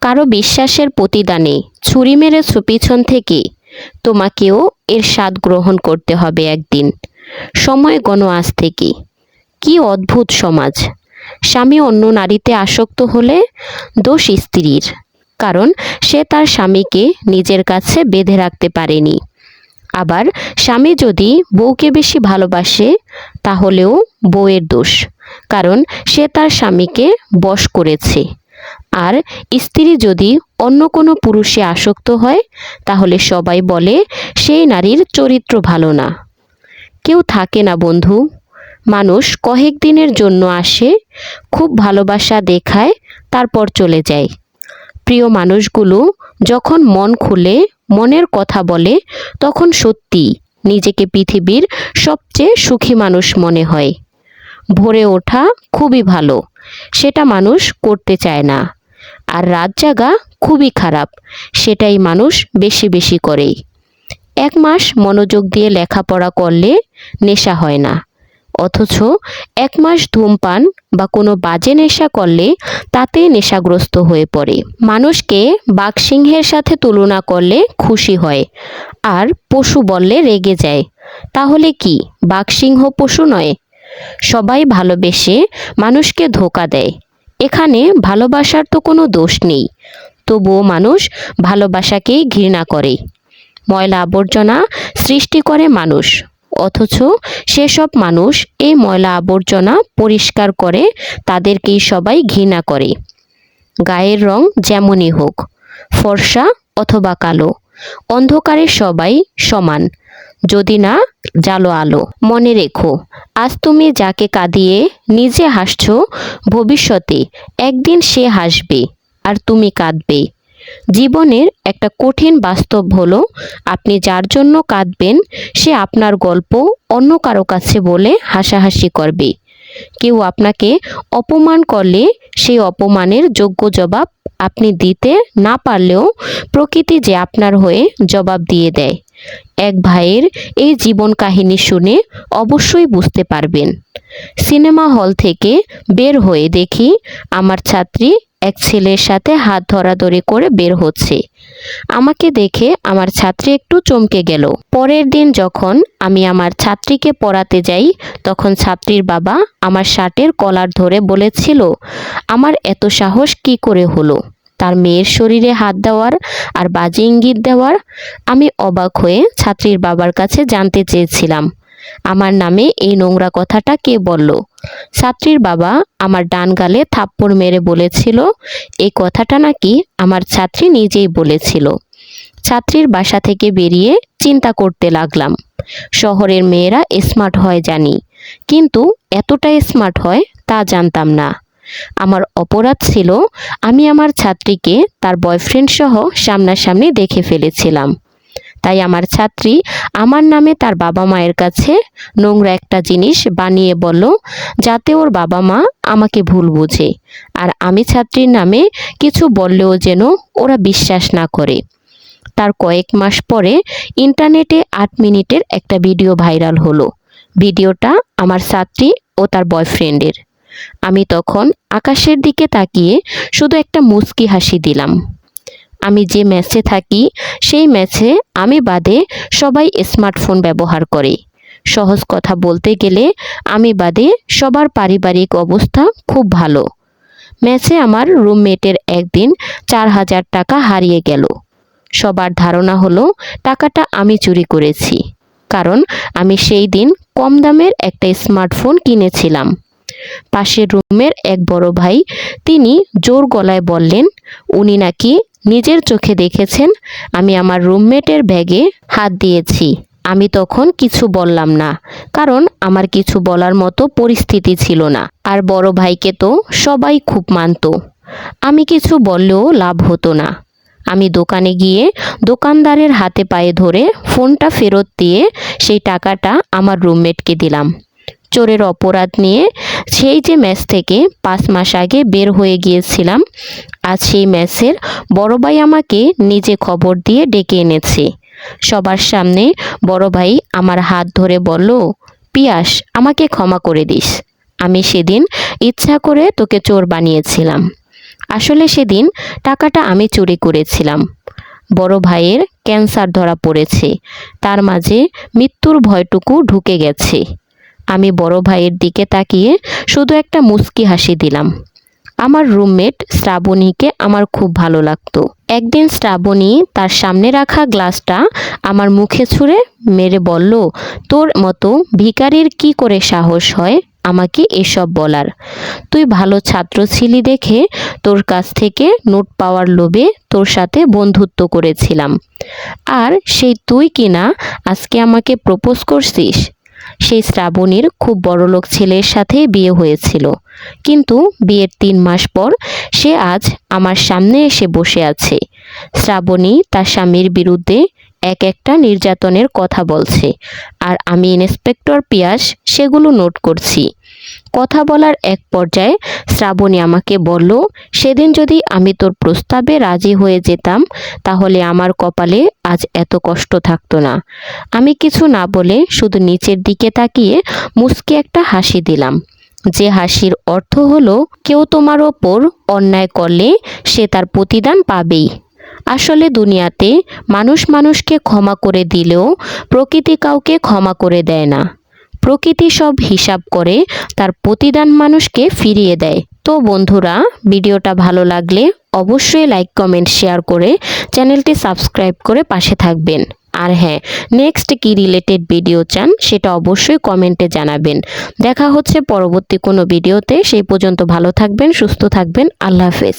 কারো বিশ্বাসের প্রতিদানে ছুরি মেরেছ পিছন থেকে, তোমাকেও এর স্বাদ গ্রহণ করতে হবে একদিন। সময় গণ আজ থেকে। কি অদ্ভুত সমাজ! স্বামী অন্য নারীতে আসক্ত হলে দোষ স্ত্রীর, কারণ সে তার স্বামীকে নিজের কাছে বেঁধে রাখতে পারেনি। আবার স্বামী যদি বউকে বেশি ভালোবাসে, তাহলেও বউয়ের দোষ, কারণ সে তার স্বামীকে বশ করেছে। আর স্ত্রী যদি অন্য কোনো পুরুষে আসক্ত হয়, তাহলে সবাই বলে সেই নারীর চরিত্র ভালো না। কেউ থাকে না বন্ধু, মানুষ কয়েক দিনের জন্য আসে, খুব ভালোবাসা দেখায়, তারপর চলে যায়। প্রিয় মানুষগুলো যখন মন খুলে মনের কথা বলে, তখন সত্যি নিজেকে পৃথিবীর সবচেয়ে সুখী মানুষ মনে হয়। ভোরে ওঠা খুবই ভালো, সেটা মানুষ করতে চায় না। আর রাত জাগা খুবই খারাপ, সেটাই মানুষ বেশি বেশি করে। 1 মাস মনোযোগ দিয়ে লেখাপড়া করলে নেশা হয় না, অথচ 1 মাস ধূমপান বা কোনো বাজে নেশা করলে তাতে নেশাগ্রস্ত হয়ে পড়ে। মানুষকে বাঘসিংহের সাথে তুলনা করলে খুশি হয়, আর পশু বললে রেগে যায়। তাহলে কি বাঘসিংহ পশু নয়? সবাই ভালোবেসে মানুষকে ধোঁকা দেয়। এখানে ভালোবাসার তো কোনো দোষ নেই, তবুও মানুষ ভালোবাসাকেই ঘৃণা করে। ময়লা আবর্জনা সৃষ্টি করে মানুষ, অথচ সেসব মানুষ এই ময়লা আবর্জনা পরিষ্কার করে তাদেরকেই সবাই ঘৃণা করে। গায়ের রং যেমনই হোক, ফর্সা অথবা কালো, অন্ধকারে সবাই সমান, যদি না জালো আলো। মনে রেখো, আজ তুমি যাকে কাঁদিয়ে নিজে হাসছো, ভবিষ্যতে একদিন সে হাসবে আর তুমি কাঁদবে। জীবনের একটা কঠিন বাস্তব হলো, আপনি যার জন্য কাঁদবেন সে আপনার গল্প অন্য কারো কাছে বলে হাসাহাসি করবে। কেউ আপনাকে অপমান করলে সেই অপমানের যোগ্য জবাব আপনি দিতে না পারলেও প্রকৃতি যে আপনার হয়ে জবাব দিয়ে দেয়। এক ভাইয়ের এই জীবন কাহিনী শুনে অবশ্যই বুঝতে পারবেন। সিনেমা হল থেকে বের হয়ে দেখি আমার ছাত্রী এক ছেলের সাথে হাত ধরাধরি করে বের হচ্ছে। আমাকে দেখে আমার ছাত্রী একটু চমকে গেল। পরের দিন যখন আমি আমার ছাত্রীকে পড়াতে যাই, তখন ছাত্রীর বাবা আমার শার্টের কলার ধরে বলেছিল, আমার এত সাহস কি করে হলো তার মেয়ের শরীরে হাত দেওয়ার আর বাজে ইঙ্গিত দেওয়ার। আমি অবাক হয়ে ছাত্রীর বাবার কাছে জানতে চেয়েছিলাম, আমার নামে এই নোংরা কথাটা কে বলল? ছাত্রীর বাবা আমার ডান গালে থাপ্পড় মেরে বলেছিল, এই কথাটা নাকি আমার ছাত্রী নিজেই বলেছিল। ছাত্রীর বাসা থেকে বেরিয়ে চিন্তা করতে লাগলাম, শহরের মেয়েরা স্মার্ট হয় জানি, কিন্তু এতটা স্মার্ট হয় তা জানতাম না। আমার অপরাধ ছিল, আমি আমার ছাত্রীকে তার বয়ফ্রেন্ড সহ সামনাসামনি দেখে ফেলেছিলাম। তাই আমার ছাত্রী আমার নামে তার বাবা মায়ের কাছে নোংরা একটা জিনিস বানিয়ে বলল, যাতে ওর বাবা মা আমাকে ভুল বুঝে, আর আমি ছাত্রীর নামে কিছু বললেও যেন ওরা বিশ্বাস না করে। তার কয়েক মাস পরে ইন্টারনেটে 8 মিনিটের একটা ভিডিও ভাইরাল হলো। ভিডিওটা আমার ছাত্রী ও তার বয়ফ্রেন্ডের। আমি তখন আকাশের দিকে তাকিয়ে শুধু একটা মুচকি হাসি দিলাম। আমি যে ম্যাচে থাকি সেই ম্যাচে আমি বাদে সবাই স্মার্টফোন ব্যবহার করে। সহজ কথা বলতে গেলে আমি বাদে সবার পারিবারিক অবস্থা খুব ভালো। ম্যাচে আমার রুমমেটের একদিন 4000 টাকা হারিয়ে গেল। সবার ধারণা হলো টাকাটা আমি চুরি করেছি, কারণ আমি সেই দিন কম দামের একটা স্মার্টফোন কিনেছিলাম। পাশের রুমের এক বড় ভাই, তিনি জোর গলায় বললেন, উনি নাকি নিজের চোখে দেখেছেন আমি আমার রুমমেটের ব্যাগে হাত দিয়েছি। আমি তখন কিছু বললাম না, কারণ আমার কিছু বলার মতো পরিস্থিতি ছিল না। আর বড় ভাইকে তো সবাই খুব মানত, আমি কিছু বললেও লাভ হতো না। আমি দোকানে গিয়ে দোকানদারের হাতে পায়ে ধরে ফোনটা ফেরত দিয়ে সেই টাকাটা আমার রুমমেটকে দিলাম। চোরের অপরাধ নিয়ে সেই যে ম্যাচ থেকে 5 মাস আগে বের হয়ে গিয়েছিলাম, আজ সেই ম্যাচের বড় ভাই আমাকে নিজে খবর দিয়ে ডেকে এনেছে। সবার সামনে বড় ভাই আমার হাত ধরে বলল, পিয়াস, আমাকে ক্ষমা করে দিস, আমি সেদিন ইচ্ছা করে তোকে চোর বানিয়েছিলাম। আসলে সেদিন টাকাটা আমি চুরি করেছিলাম। বড় ভাইয়ের ক্যান্সার ধরা পড়েছে, তার মাঝে মৃত্যুর ভয়টুকু ঢুকে গেছে। আমি বড় ভাইয়ের দিকে তাকিয়ে শুধু একটা মুচকি হাসি দিলাম। আমার রুমমেট শ্রাবণীকে আমার খুব ভালো লাগতো। একদিন শ্রাবণী তার সামনে রাখা গ্লাসটা আমার মুখে ছুঁড়ে মেরে বলল, তোর মতো ভিখারির কি করে সাহস হয় আমাকে এসব বলার? তুই ভালো ছাত্র ছিলি দেখে তোর কাছ থেকে নোট পাওয়ার লোভে তোর সাথে বন্ধুত্ব করেছিলাম। আর সেই তুই কিনা আজকে আমাকে প্রপোজ করছিস? সেই শ্রাবণীর খুব বড়লোক ছেলের সাথে বিয়ে হয়েছিল, কিন্তু বিয়ের 3 মাস পর সে আজ আমার সামনে এসে বসে আছে। শ্রাবণী তার স্বামীর বিরুদ্ধে এক একটা নির্যাতনের কথা বলছে, আর আমি ইন্সপেক্টর পিয়াস সেগুলো নোট করছি। কথা বলার এক পর্যায়ে শ্রাবণী আমাকে বলল, সেদিন যদি আমি তোর প্রস্তাবে রাজি হয়ে যেতাম তাহলে আমার কপালে আজ এত কষ্ট থাকতো না। আমি কিছু না বলে শুধু নিচের দিকে তাকিয়ে মুচকি একটা হাসি দিলাম, যে হাসির অর্থ হলো, কেউ তোমার ওপর অন্যায় করলে সে তার প্রতিদান পাবেই। আসলে দুনিয়াতে মানুষ মানুষকে ক্ষমা করে দিলেও প্রকৃতি কাউকে ক্ষমা করে দেয় না। প্রকৃতি সব হিসাব করে তার প্রতিদান মানুষকে ফিরিয়ে দেয়। তো বন্ধুরা, ভিডিওটা ভালো লাগলে অবশ্যই লাইক, কমেন্ট, শেয়ার করে চ্যানেলটি সাবস্ক্রাইব করে পাশে থাকবেন। আর হ্যাঁ, নেক্সট কি রিলেটেড ভিডিও চান সেটা অবশ্যই কমেন্টে জানাবেন। দেখা হচ্ছে পরবর্তী কোনো ভিডিওতে। সেই পর্যন্ত ভালো থাকবেন, সুস্থ থাকবেন। আল্লাহ হাফেজ।